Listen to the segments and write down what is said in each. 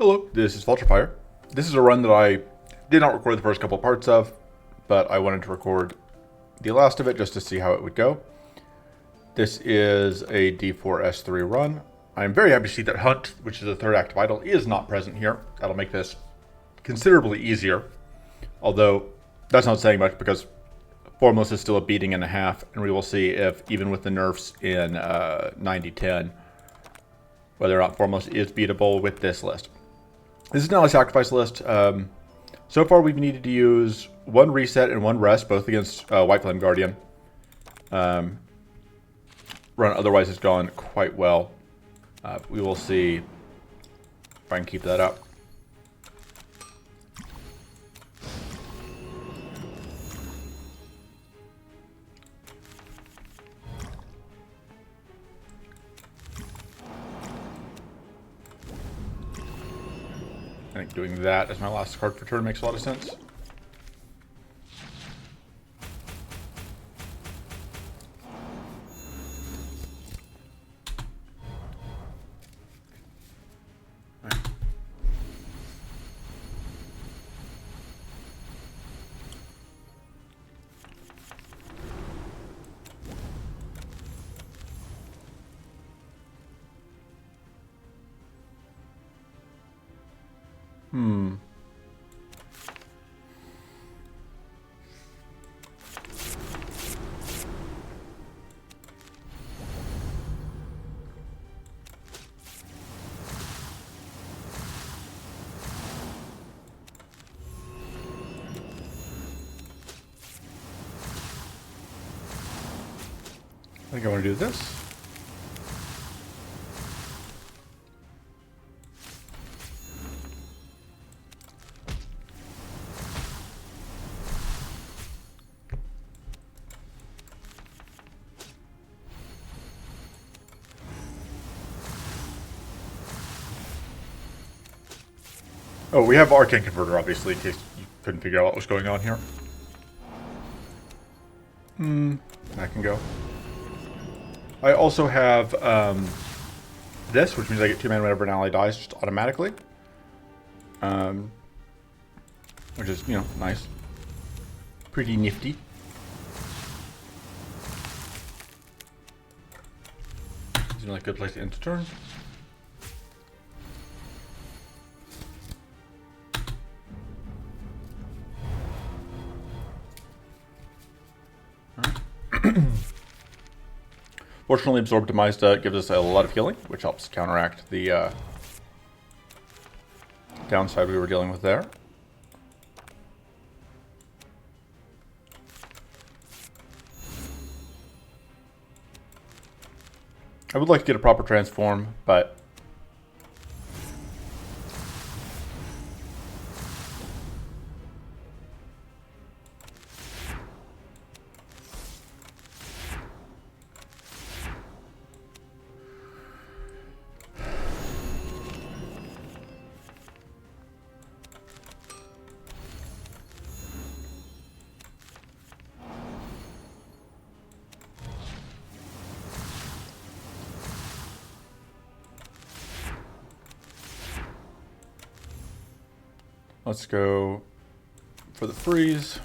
Hello, this is Vulturefire. This is a run that I did not record the first couple parts of, but I wanted to record the last of it just to see how it would go. This is a D4S3 run. I'm very happy to see that Hunt, which is the third active idol, is not present here. That'll make this considerably easier, although that's not saying much because Formless is still a beating and a half, and we will see if, even with the nerfs in 9010, whether or not Formless is beatable with this list. This is not a sacrifice list. So far we've needed to use one reset and one rest, both against White Flame Guardian. Run otherwise has gone quite well. We will see if I can keep that up. I think doing that as my last card for turn makes a lot of sense. I think I want to do this. Oh, we have Arcane Converter, obviously, in case you couldn't figure out what was going on here. That can go. I also have this, which means I get 2 mana whenever an ally dies, just automatically. Which is, you know, nice. Pretty nifty. Seems like a good place to end the turn. Fortunately, Absorb Demise gives us a lot of healing, which helps counteract the downside we were dealing with there. I would like to get a proper transform, but let's go for the freeze.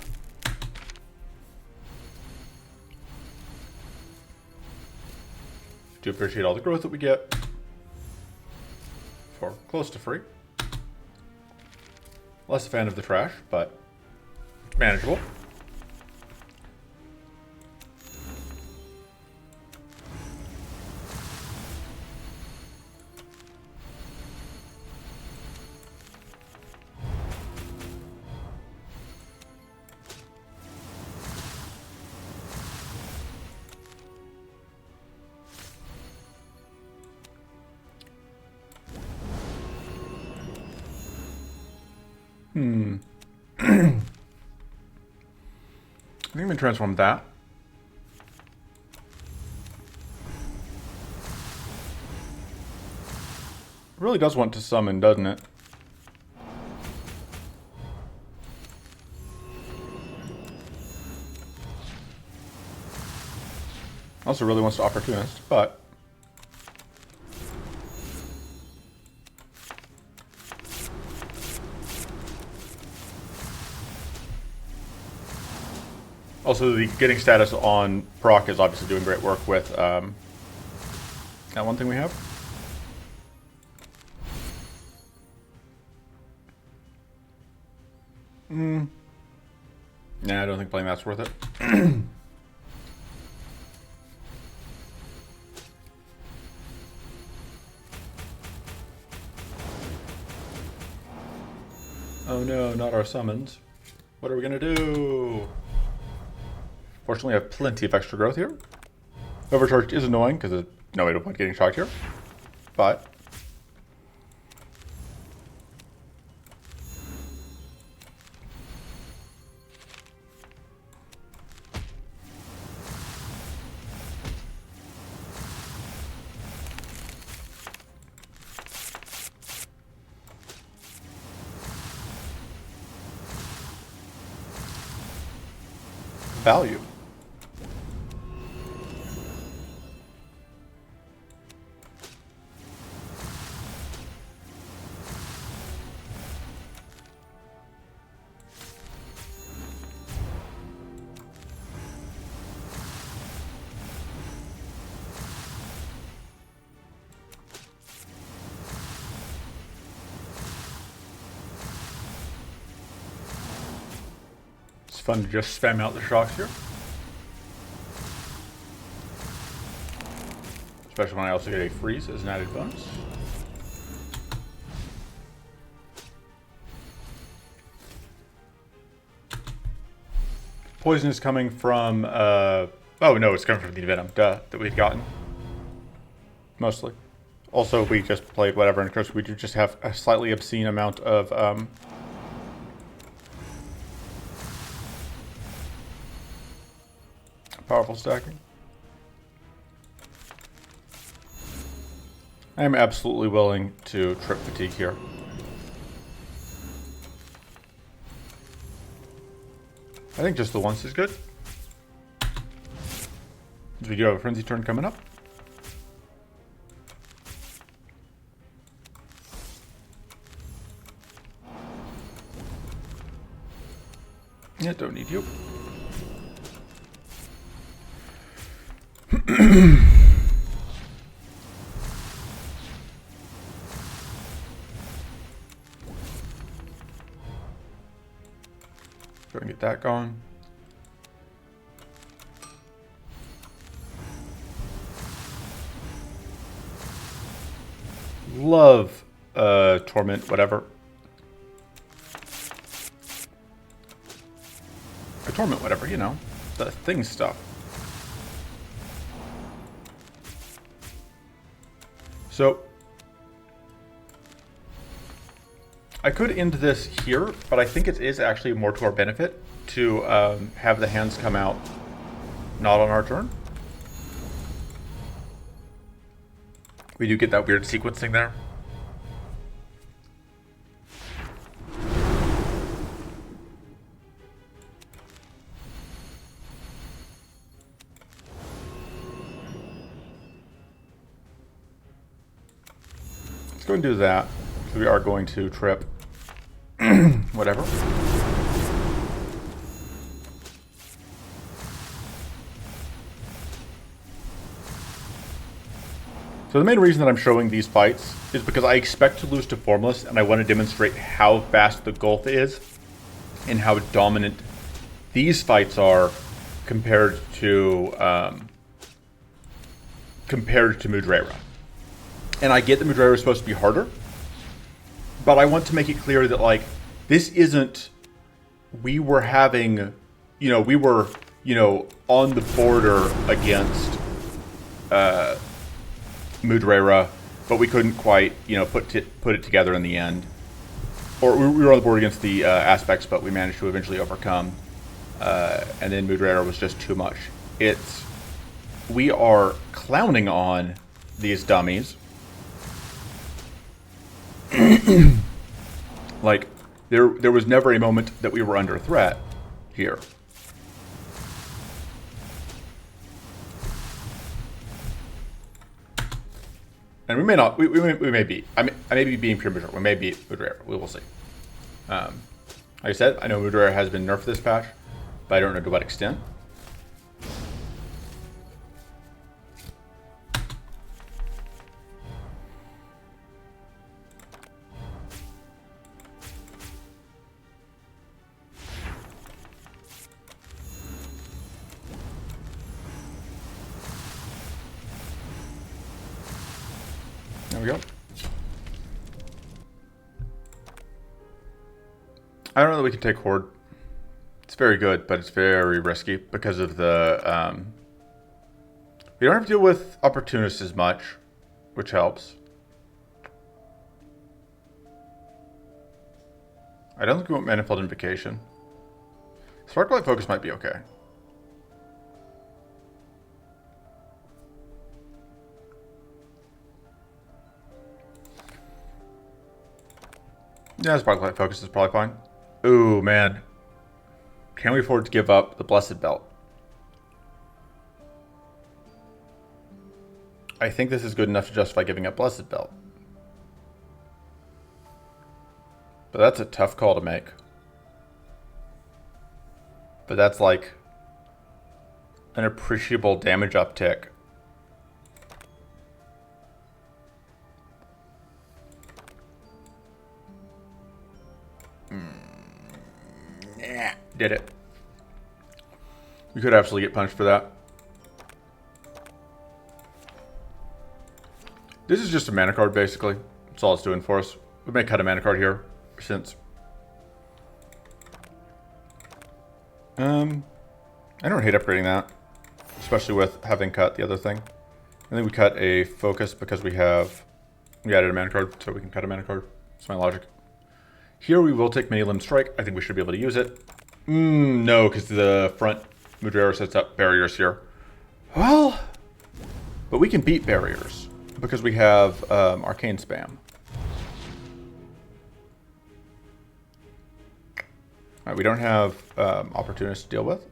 Do appreciate all the growth that we get for close to free. Less a fan of the trash, but manageable. I think I'm going to transform that. It really does want to summon, doesn't it? Also really wants to Opportunist, but Also, the getting status on proc is obviously doing great work with that one thing we have. Nah, I don't think playing that's worth it. Oh no, not our summons. What are we gonna do? Fortunately, I have plenty of extra growth here. Overcharged is annoying because there's no way to avoid getting shocked here. But value. It's fun to just spam out the shocks here. Especially when I also get a freeze as an added bonus. Poison is coming from, oh no, it's coming from the venom, duh, that we'd gotten. Mostly. Also, we just played whatever, and of course we do just have a slightly obscene amount of, powerful stacking. I am absolutely willing to trip fatigue here. I think just the once is good. We do have a frenzy turn coming up. Yeah, don't need you. Go and get that going. Love torment, whatever. Or torment, whatever, you know. The thing stuff. So I could end this here, but I think it is actually more to our benefit to have the hands come out not on our turn. We do get that weird sequencing there. Let's go and do that. So we are going to trip. Whatever. So the main reason that I'm showing these fights is because I expect to lose to Formless, and I want to demonstrate how vast the gulf is and how dominant these fights are compared to Draera. And I get that Draera is supposed to be harder, but I want to make it clear that, like, this isn't, we were having, we were, on the border against Draera, but we couldn't quite, put it together in the end. Or we were on the board against the aspects, but we managed to eventually overcome. And then Draera was just too much. We are clowning on these dummies. Like, there was never a moment that we were under threat here. And we may not, we may be. I may be being premature. We may be Draera. We will see. Like I said, I know Draera has been nerfed this patch, but I don't know to what extent. we go. I don't know that we can take Horde. It's very good, but it's very risky because of the... we don't have to deal with Opportunists as much, which helps. I don't think we want Manifold Invocation. Sparklight Focus might be okay. Yeah, Sparklight Focus is probably fine. Ooh, man. Can we afford to give up the Blessed Belt? I think this is good enough to justify giving up Blessed Belt. But that's a tough call to make. But that's like an appreciable damage uptick. Yeah, did it. We could absolutely get punched for that. This is just a mana card, basically. That's all it's doing for us. We may cut a mana card here, since... I don't hate upgrading that. Especially with having cut the other thing. I think we cut a focus because we added a mana card, so we can cut a mana card. That's my logic. Here we will take Mini Limb Strike. I think we should be able to use it. No, because the front Draera sets up barriers here. Well, but we can beat barriers because we have Arcane Spam. Alright, we don't have Opportunists to deal with.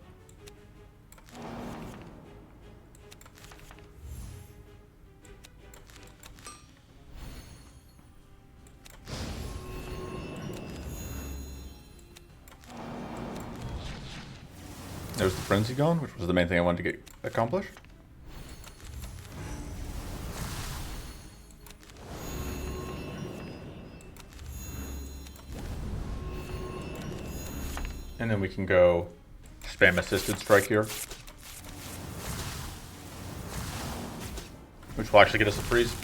There's the Frenzy gone, which was the main thing I wanted to get accomplished. And then we can go spam assisted strike here. Which will actually get us a freeze.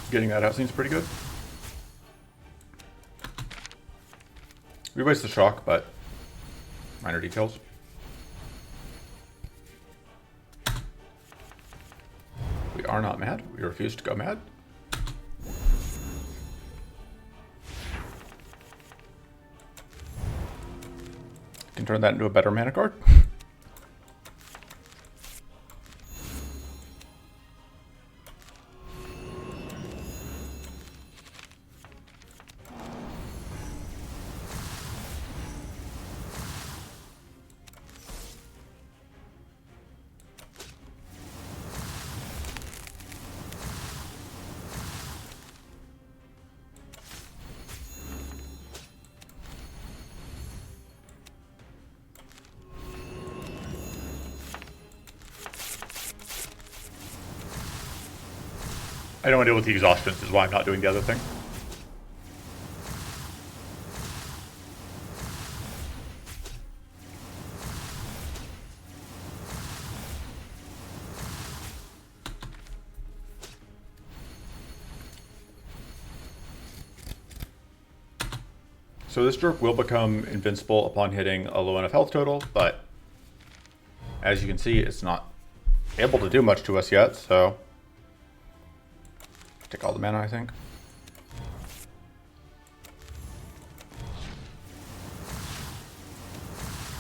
Getting that out seems pretty good. We waste the shock, but minor details. We are not mad. We refuse to go mad. Can turn that into a better mana card. I don't want to deal with the exhaustions, is why I'm not doing the other thing. So this jerk will become invincible upon hitting a low enough health total, but as you can see, it's not able to do much to us yet, so... Take all the mana, I think.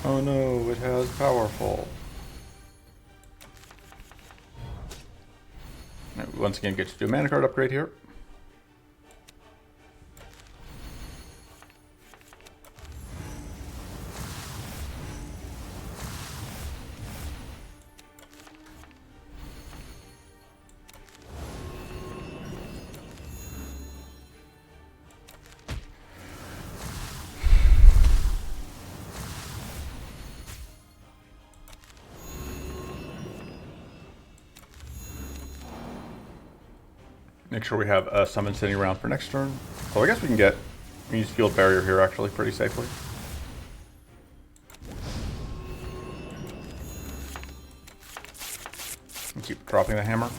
Oh no, it has powerful. Right, we once again get to do a mana card upgrade here. Make sure we have a summon sitting around for next turn. Oh, I guess we can get We can use field barrier here actually pretty safely. And keep dropping the hammer.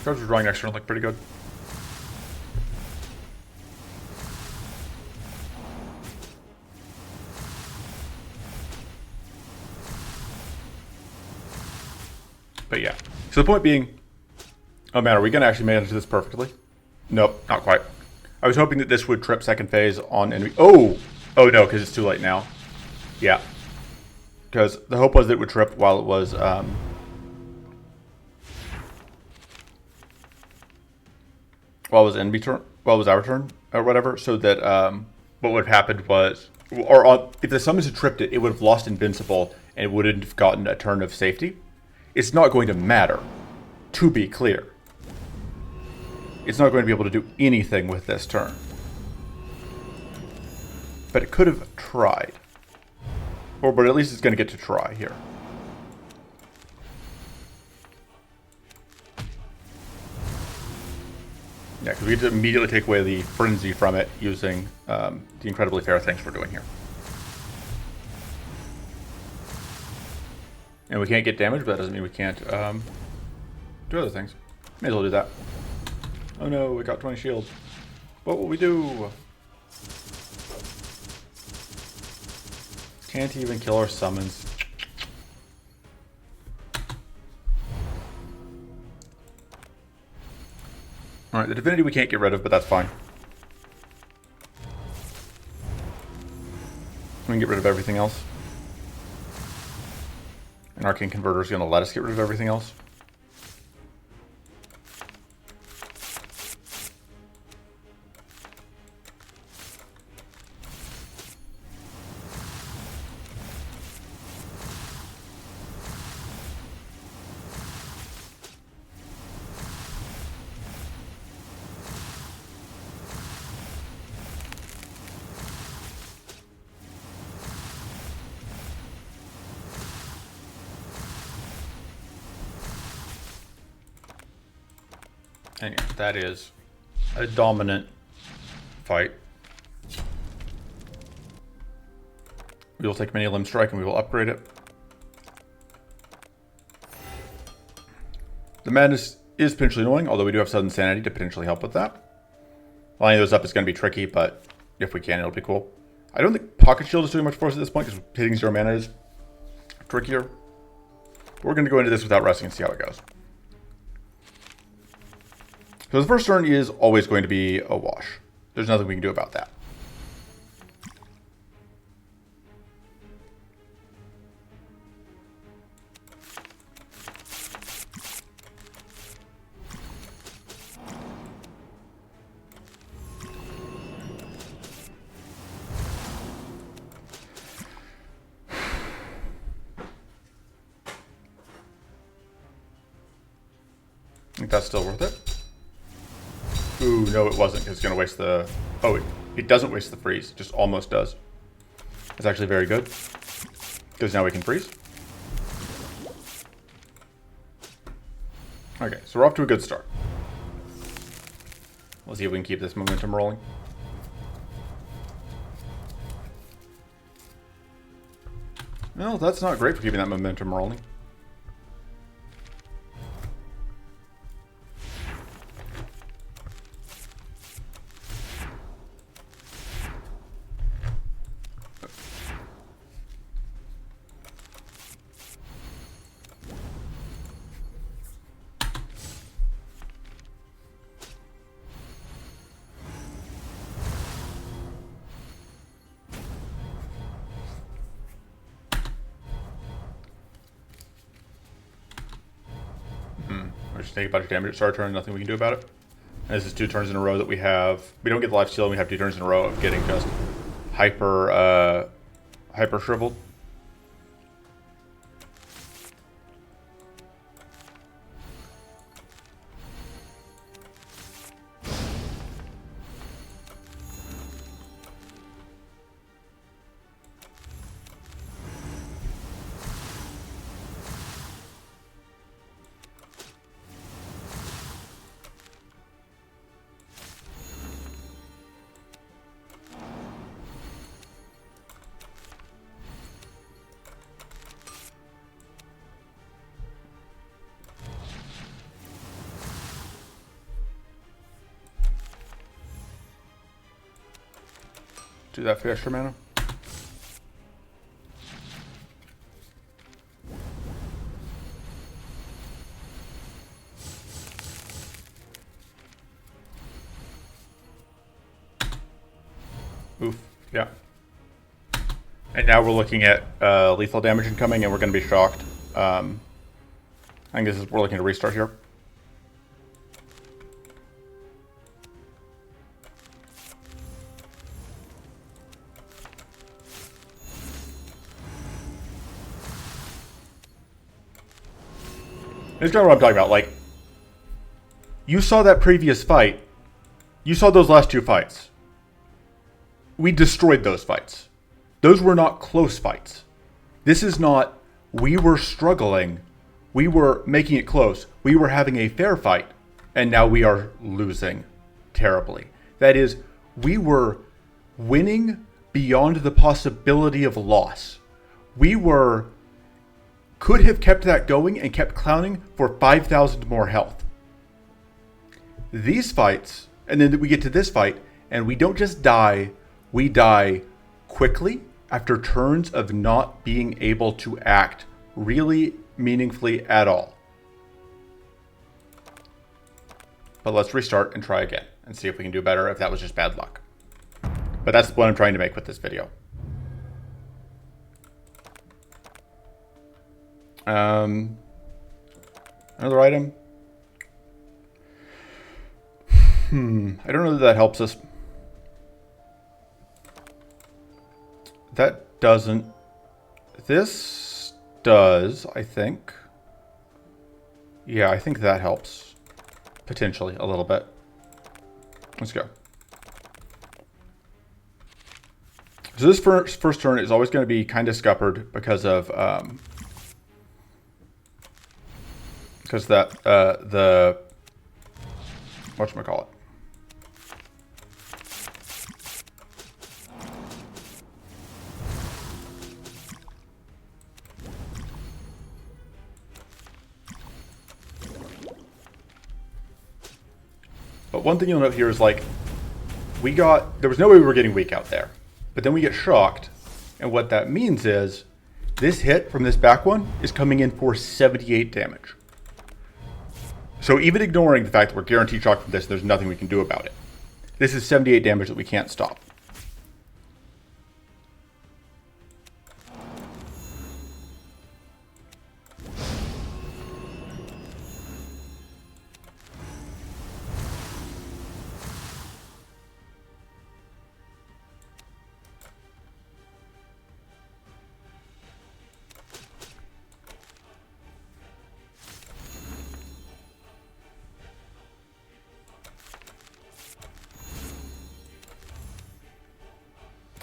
Cards are drawing next turn look pretty good. But yeah. So the point being, oh man, are we going to actually manage this perfectly? Nope, not quite. I was hoping that this would trip second phase on enemy. Oh! Oh no, because it's too late now. Yeah. Because the hope was that it would trip while it was, while it was enemy turn, while it was our turn, or whatever, so that, what would have happened was, if the summons had tripped it, it would have lost Invincible, and it wouldn't have gotten a turn of safety. It's not going to matter, to be clear. It's not going to be able to do anything with this turn. But it could have tried. But at least it's going to get to try here. Yeah, because we get to immediately take away the frenzy from it using the incredibly fair things we're doing here. And we can't get damage, but that doesn't mean we can't do other things. May as well do that. Oh no, we got 20 shields. What will we do? Can't even kill our summons. Alright, the divinity we can't get rid of, but that's fine. We can get rid of everything else. And Arcane Converter is going to let us get rid of everything else. And yeah, that is a dominant fight. We will take Many Limb Strike and we will upgrade it. The Madness is potentially annoying, although we do have Sudden Sanity to potentially help with that. Lining those up is going to be tricky, but if we can, it'll be cool. I don't think Pocket Shield is doing much for us at this point, because hitting 0 mana is trickier. We're going to go into this without resting and see how it goes. So the first turn is always going to be a wash. There's nothing we can do about that. I think that's still worth it. Ooh, no, it wasn't, because it's going to waste the... Oh, it doesn't waste the freeze. It just almost does. It's actually very good, because now we can freeze. Okay, so we're off to a good start. Let's see if we can keep this momentum rolling. No, that's not great for keeping that momentum rolling. We're just taking a bunch of damage at start turn, nothing we can do about it. And this is 2 turns in a row that we have. We don't get the life steal, and we have 2 turns in a row of getting just hyper shriveled. Do that for extra mana. Oof, yeah. And now we're looking at lethal damage incoming, and we're going to be shocked. I think we're looking to restart here. This is kind of what I'm talking about. Like, you saw that previous fight. You saw those last two fights. We destroyed those fights. Those were not close fights. This is not, we were struggling. We were making it close. We were having a fair fight. And now we are losing terribly. That is, we were winning beyond the possibility of loss. We could have kept that going and kept clowning for 5,000 more health. These fights, and then we get to this fight, and we don't just die, we die quickly after turns of not being able to act really meaningfully at all. But let's restart and try again and see if we can do better, if that was just bad luck. But that's what I'm trying to make with this video. Another item. I don't know that helps us. That doesn't. This does, I think. Yeah, I think that helps. Potentially, a little bit. Let's go. So this first turn is always going to be kind of scuppered because of the whatchamacallit. But one thing you'll note here is, like, there was no way we were getting weak out there. But then we get shocked, and what that means is this hit from this back one is coming in for 78 damage. So even ignoring the fact that we're guaranteed shock from this, there's nothing we can do about it. This is 78 damage that we can't stop.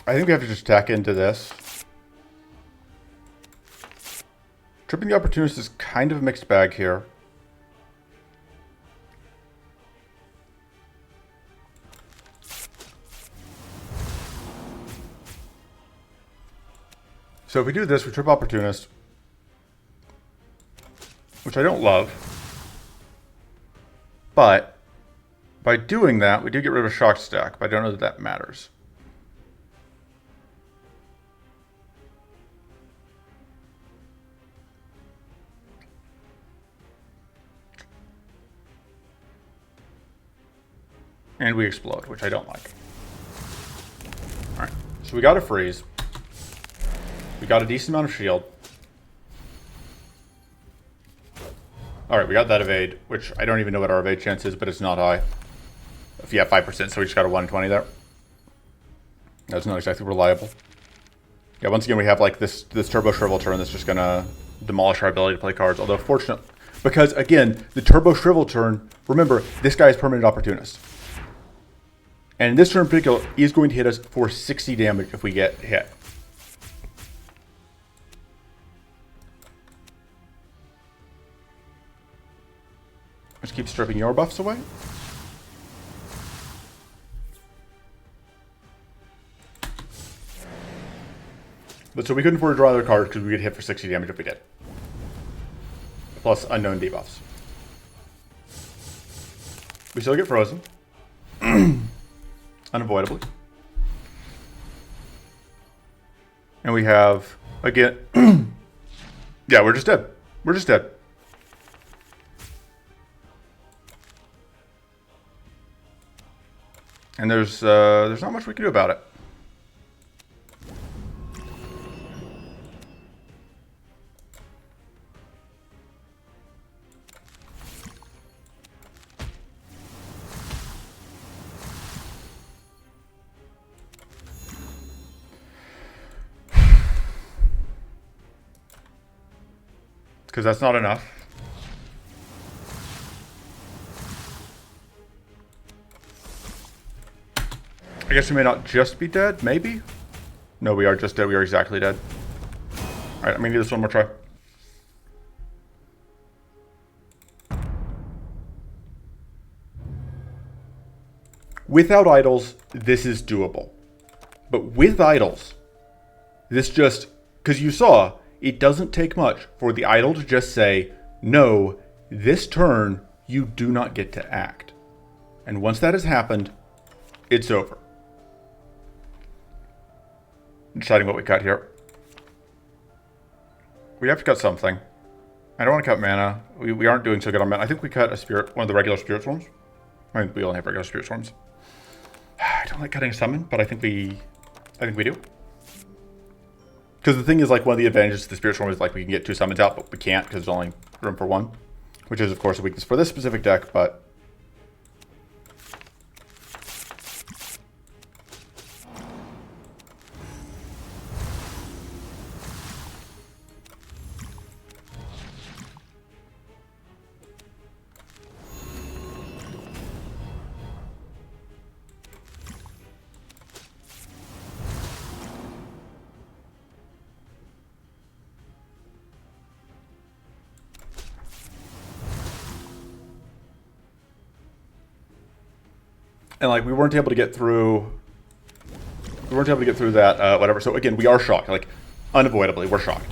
I think we have to just tack into this. Tripping the Opportunist is kind of a mixed bag here. So if we do this, we trip Opportunist, which I don't love. But by doing that, we do get rid of a shock stack, but I don't know that that matters. And we explode, which I don't like. Alright, so we got a freeze. We got a decent amount of shield. Alright, we got that evade, which I don't even know what our evade chance is, but it's not high. If you have 5%, so we just got a 120 there. That's not exactly reliable. Yeah, once again, we have like this Turbo Shrivel turn that's just going to demolish our ability to play cards. Although, fortunately, because again, the Turbo Shrivel turn, remember, this guy is Permanent Opportunist. And in this turn in particular, he is going to hit us for 60 damage if we get hit. Just keep stripping your buffs away. But so we couldn't afford to draw another card because we get hit for 60 damage if we did. Plus unknown debuffs. We still get frozen. Unavoidably. And we have, again, yeah, we're just dead. We're just dead. And there's not much we can do about it. Because that's not enough. I guess we may not just be dead, maybe? No, we are just dead. We are exactly dead. Alright, I'm gonna do this one more try. Without idols, this is doable. But with idols, this just... Because you saw, it doesn't take much for the idol to just say, no, this turn, you do not get to act. And once that has happened, it's over. Deciding what we cut here. We have to cut something. I don't want to cut mana. We aren't doing so good on mana. I think we cut a spirit, one of the regular spirit swarms. I mean, we only have regular spirit swarms. I don't like cutting a summon, but I think we do. Because the thing is, like, one of the advantages to the spirit swarm is, like, we can get 2 summons out, but we can't because there's only room for 1. Which is, of course, a weakness for this specific deck, but... And, like, we weren't able to get through that, whatever. So, again, we are shocked. Like, unavoidably, we're shocked.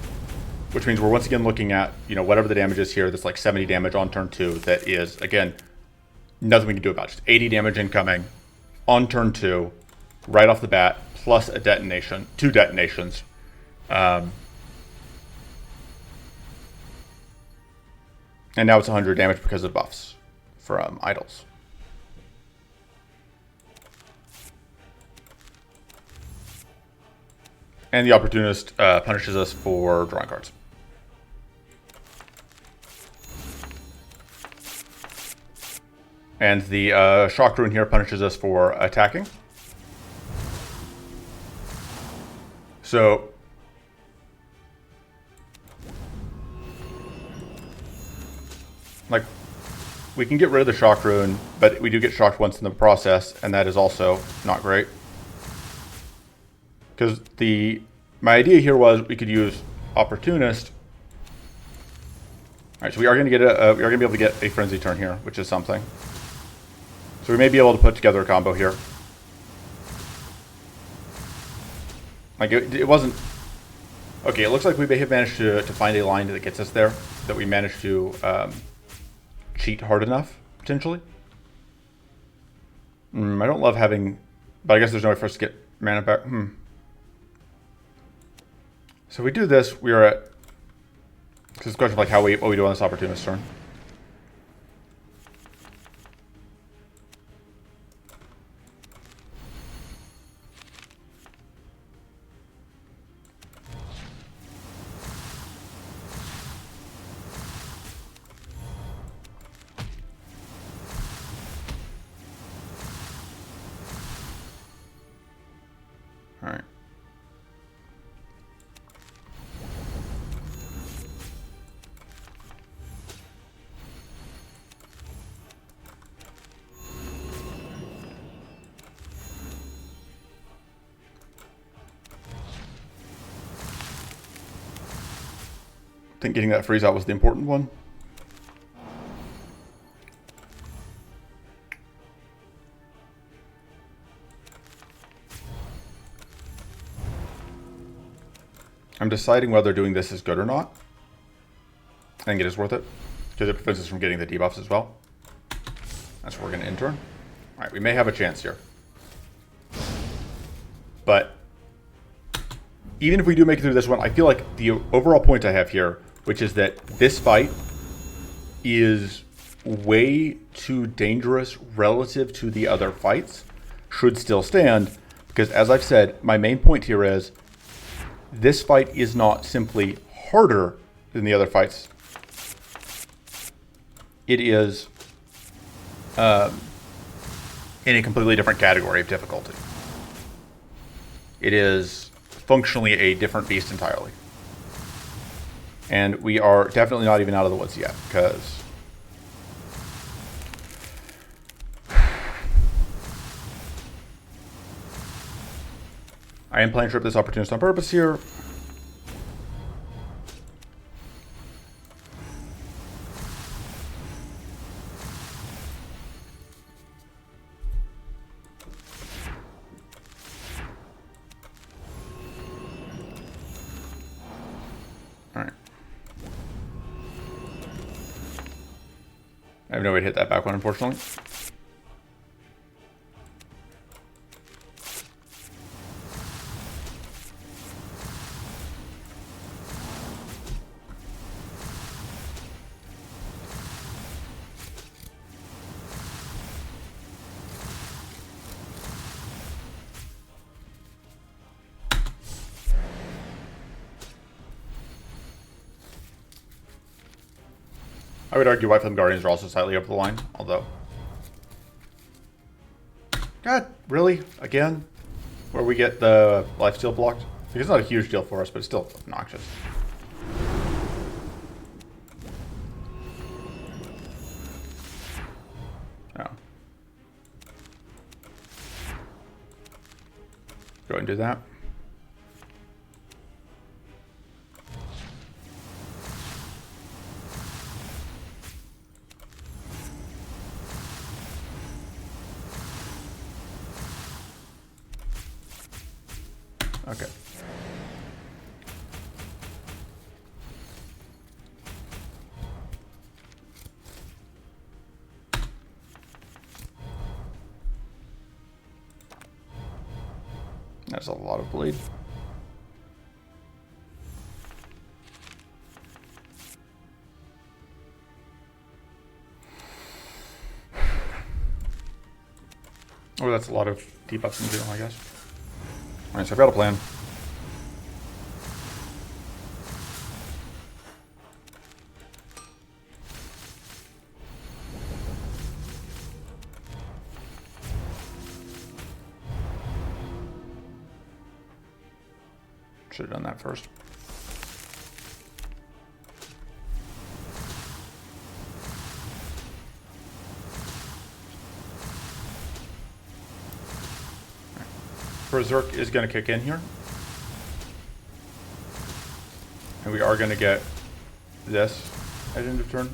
Which means we're once again looking at, you know, whatever the damage is here. That's like 70 damage on turn 2. That is, again, nothing we can do about it. Just 80 damage incoming on turn 2, right off the bat, plus a detonation, 2 detonations. And now it's 100 damage because of buffs from idols. And the Opportunist punishes us for drawing cards. And the Shock Rune here punishes us for attacking. So... like, we can get rid of the Shock Rune, but we do get shocked once in the process, and that is also not great. Because my idea here was we could use Opportunist. All right, so we are going to get we are going to be able to get a Frenzy turn here, which is something. So we may be able to put together a combo here. Like it wasn't okay. It looks like we may have managed to find a line that gets us there. That we managed to cheat hard enough potentially. I don't love having, but I guess there's no way for us to get mana back. So if we do this, we are at... Because it's a question of like what we do on this Opportunist turn. All right. I think getting that freeze out was the important one. I'm deciding whether doing this is good or not. I think it is worth it, because it prevents us from getting the debuffs as well. That's what we're going to intern. Alright, we may have a chance here. But even if we do make it through this one, I feel like the overall point I have here, which is that this fight is way too dangerous relative to the other fights, should still stand, because as I've said, my main point here is this fight is not simply harder than the other fights. It is in a completely different category of difficulty. It is functionally a different beast entirely. And we are definitely not even out of the woods yet, because I am playing Trip this Opportunist on purpose here. Alright. I have no way to hit that back one, unfortunately. I would argue White Flame Guardians are also slightly over the line, although... God, really? Again? Where we get the lifesteal blocked? Like, it's not a huge deal for us, but it's still obnoxious. Oh. Go ahead and do that. Okay. That's a lot of bleed. Oh, that's a lot of debuffs in general, I guess. Alright, so I've got a plan. Should have done that first. Berserk is going to kick in here. And we are going to get this at end of turn.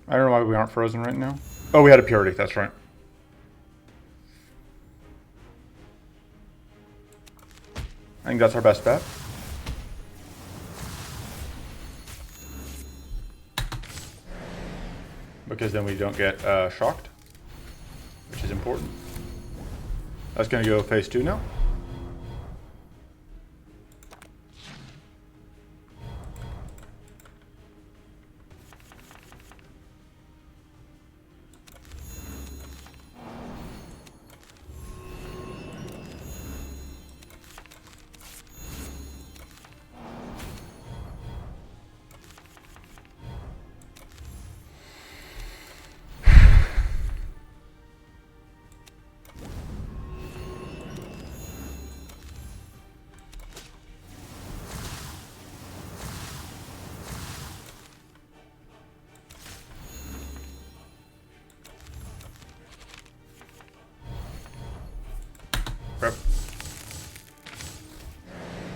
I don't know why we aren't frozen right now. Oh, we had a purity, that's right. I think that's our best bet. Because then we don't get shocked, which is important. That's going to go phase 2 now.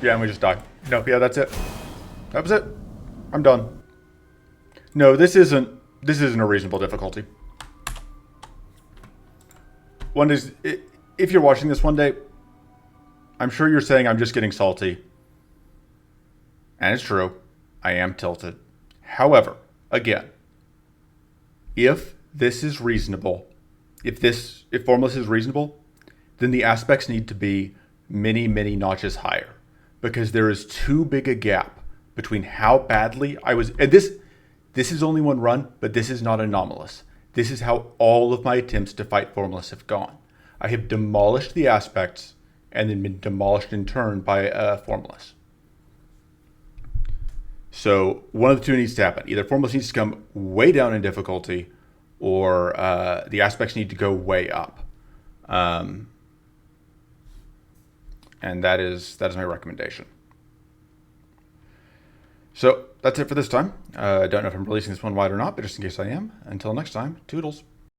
Yeah, and we just died. No, yeah, that's it. That was it. I'm done. No, this isn't a reasonable difficulty. One is, if you're watching this one day, I'm sure you're saying I'm just getting salty. And it's true. I am tilted. However, Again, if this is reasonable, if Formless is reasonable, then the aspects need to be many, many notches higher, because there is too big a gap between how badly I was, and this is only one run, but this is not anomalous. This is how all of my attempts to fight Formless have gone. I have demolished the aspects and then been demolished in turn by Formless. So one of the two needs to happen. Either Formless needs to come way down in difficulty, or the aspects need to go way up. And that is my recommendation. So that's it for this time. I don't know if I'm releasing this one wide or not, but just in case I am, until next time, toodles.